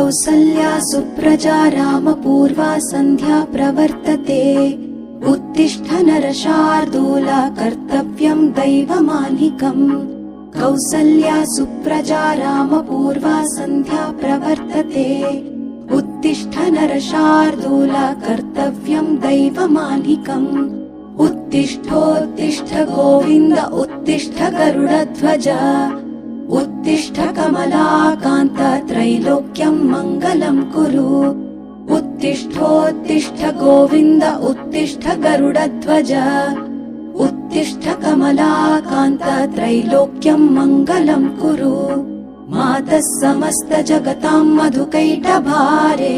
कौसल्या सुप्रजा रामपूर्वा सन्ध्या प्रवर्तते। उत्तिष्ठ नरशार्दूल कर्तव्यम् दैवमान्निकम्। कौसल्या सुप्रजा रामपूर्वा सन्ध्या प्रवर्तते। उत्तिष्ठ नरशार्दूल कर्तव्यम् दैवमान्निकम्। उत्तिष्ठोत्तिष्ठ गोविन्द उत्तिष्ठ गरुडध्वज। उत्तिष्ठ कमलाकान्त त्रैलोक्यम् मङ्गलम् कुरु। उत्तिष्ठोत्तिष्ठ गोविन्द उत्तिष्ठ गरुडध्वज। उत्तिष्ठ कमलाकान्त त्रैलोक्यम् मङ्गलम् कुरु। मातः समस्त जगताम् मधुकैटभारे।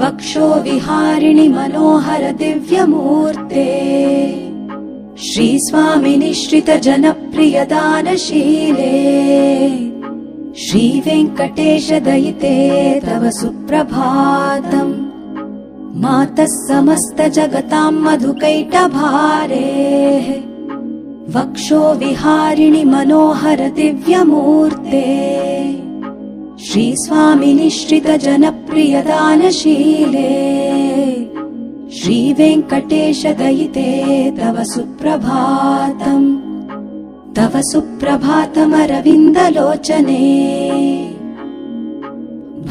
वक्षो विहारिणि मनोहर दिव्यमूर्ते। श्रीस्वामिनि श्रित जनप्रिय दानशीले। श्रीवेङ्कटेश दयिते तव सुप्रभातम्। मातः समस्त जगताम् मधुकैटभारे। वक्षो विहारिणि मनोहर दिव्यमूर्ते। श्रीस्वामिनि श्रित जनप्रिय दानशीले। श्रीवेङ्कटेश दयिते तव सुप्रभातम्। तव सुप्रभातमरविन्दलोचने।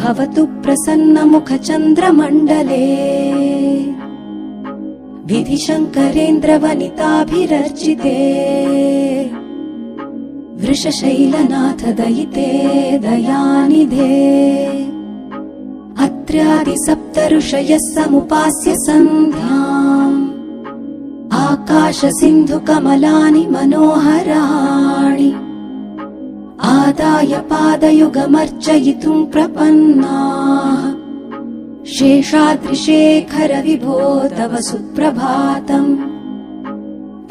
भवतु प्रसन्नमुखचन्द्रमण्डले। विधिशङ्करेन्द्रवनिताभिरर्चिते। वृषशैलनाथ दयिते दयानिधे। अत्र्यादि सप्त ऋषयः समुपास्य सन्ध्याम्। आकाश सिन्धु कमलानि मनोहराणि। आदाय पादयुगमर्चयितुम् प्रपन्नाः। शेषाद्रिशेखर विभो तव सुप्रभातम्।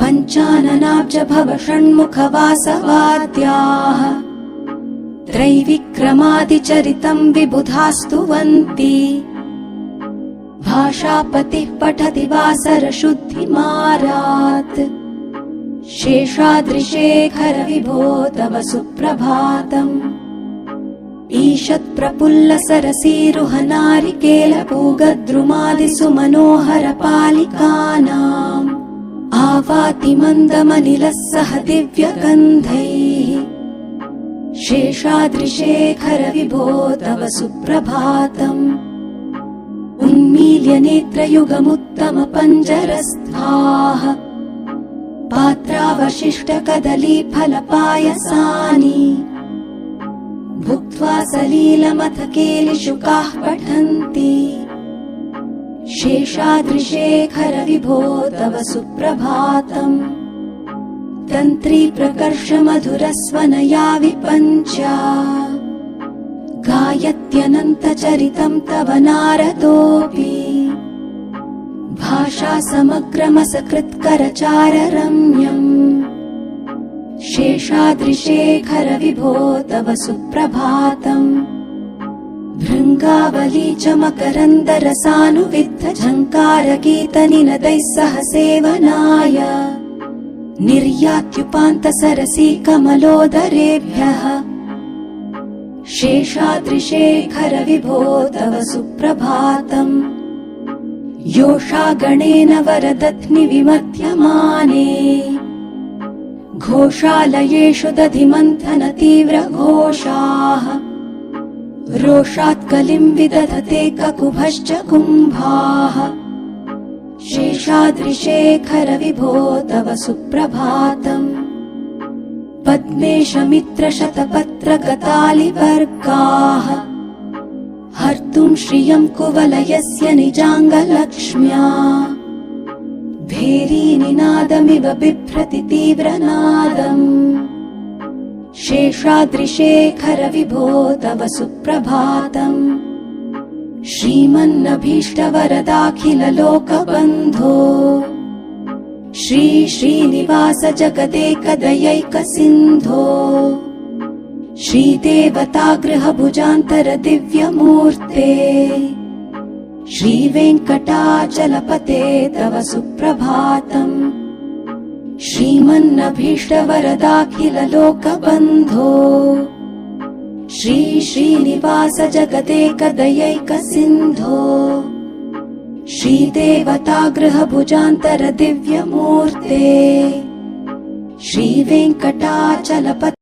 पञ्चाननाब्ज भव षण्मुख वासवाद्याः। त्रैविक्रमादिचरितम् विबुधास्तुवन्ति। भाषापतिः पठति वासर शुद्धिमारात्। शेषाद्रिशेखर विभो तव सुप्रभातम्। ईषत् प्रफुल्ल सरसीरुह नारिकेलपूगद्रुमादिसु मनोहर पालिकानाम्। आवाति मन्दमनिलः सह दिव्यगन्धैः। शेषाद्रिशेखर विभो तव सुप्रभातम्। उन्मील्य नेत्रयुगमुत्तम पञ्जरस्थाः। पात्रावशिष्ट कदली फलपायसानि। भुक्त्वा सलीलमथ केलिशुकाः पठन्ति। शेषाद्रिशेखर विभो तव सुप्रभातम्। तन्त्री प्रकर्ष मधुरस्वनया विपञ्च्या। गायत्यनन्तचरितम् तव नारदोऽपि। भाषा समग्रमसकृत्करचाररम्यम्। शेषाद्रिशेखर विभो तव सुप्रभातम्। भृङ्गावली च मकरन्दरसानुविद्ध झङ्कारगीतनिनदैः सह सेवनाय। निर्यात्युपान्त सरसी कमलोदरेभ्यः। शेषाद्रिशेखर विभो तव सुप्रभातम्। योषा गणेन वरदध्नि विमध्यमाने। घोषालयेषु दधिमन्थन तीव्र घोषाः। रोषात् कलिम् विदधते ककुभश्च कुम्भाः। शेषाद्रिशेखर विभो तव सुप्रभातम्। पद्मेशमित्र शतपत्र गतालिवर्गाः। हर्तुम् श्रियम् कुवलयस्य निजाङ्गलक्ष्म्या। भेरीनिनादमिव बिभ्रति तीव्रनादम्। शेषाद्रिशेखर विभो तव सुप्रभातम्। श्रीमन्नभीष्टवरदाखिल लोकबन्धो। श्री श्रीनिवास जगदेकदयैक सिन्धो। श्रीदेवतागृह भुजान्तर दिव्यमूर्ते। श्रीवेङ्कटाचलपते तव सुप्रभातम्। श्रीमन्नभीष्टवरदाखिल लोकबन्धो। श्री श्रीनिवास जगदेकदयैक सिन्धो श्रीदेवतागृह भुजान्तर दिव्यमूर्ते श्रीवेङ्कटाचलपते